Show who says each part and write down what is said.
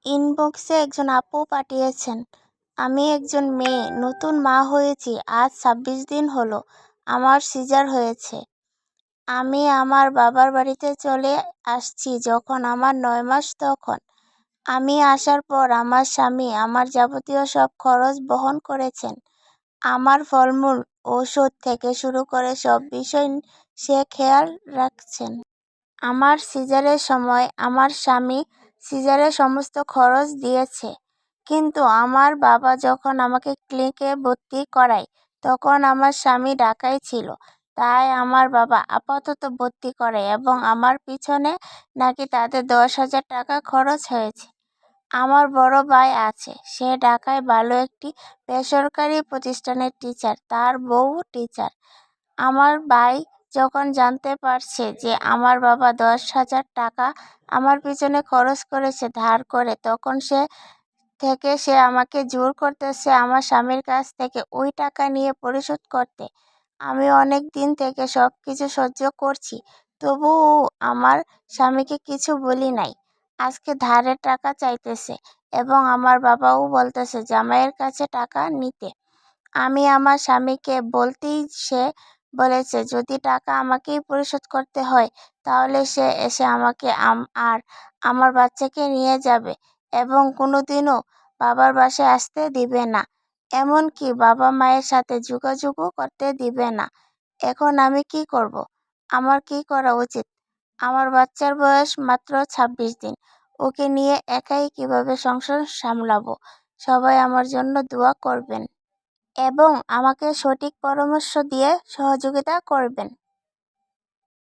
Speaker 1: ইনবক্সে একজন আপু পাঠিয়েছেন, আমি একজন মেয়ে, নতুন মা হয়েছি, আজ ২৬ দিন হলো আমার সিজার হয়েছে। আমি আমার বাবার বাড়িতে চলে আসছি যখন আমার ৯ মাস তখন। আমি আসার পর আমার স্বামী আমার যাবতীয় সব খরচ বহন করেছেন। আমার ফলমূল, ঔষধ থেকে শুরু করে সব বিষয় সে খেয়াল রাখছেন। আমার সিজারের সময় আমার স্বামী সিজারের সমস্ত খরচ দিয়েছে। কিন্তু আমার বাবা যখন আমাকে ক্লিনিকে ভর্তি করায় তখন আমার স্বামী ঢাকায় ছিল। তাই আমার বাবা আপাতত ভর্তি করে এবং আমার পিছনে নাকি তাদের ১০,০০০ টাকা খরচ হয়েছে। আমার বড় ভাই আছে, সে ঢাকায় ভালো একটি বেসরকারি প্রতিষ্ঠানের টিচার, তার বউ টিচার। আমার ভাই যখন জানতে পারছে যে আমার বাবা ১০,০০০ টাকা আমার পিছনে খরচ করেছে ধার করে, তখন সে আমাকে জোর করতেছে আমার স্বামীর কাছ থেকে ওই টাকা নিয়ে পরিশোধ করতে। আমি অনেক দিন থেকে সব কিছু সহ্য করছি, তবুও আমার স্বামীকে কিছু বলি নাই। আজকে ধারের টাকা চাইতেছে এবং আমার বাবাও বলতেছে জামাইয়ের কাছে টাকা নিতে। আমি আমার স্বামীকে বলতেই সে বলেছে যদি টাকা আমাকেই পরিশোধ করতে হয় তাহলে সে এসে আমাকে আর আমার বাচ্চাকে নিয়ে যাবে এবং কোনোদিনও বাবার বাসায় আসতে দিবে না। এমনকি বাবা মায়ের সাথে যোগাযোগও করতে দিবে না। এখন আমি কি করব? আমার কি করা উচিত? আমার বাচ্চার বয়স মাত্র ২৬ দিন। ওকে নিয়ে একাই কিভাবে সংসার সামলাবো? সবাই আমার জন্য দোয়া করবেন এবং আমাকে সঠিক পরামর্শ দিয়ে সহযোগিতা করবেন।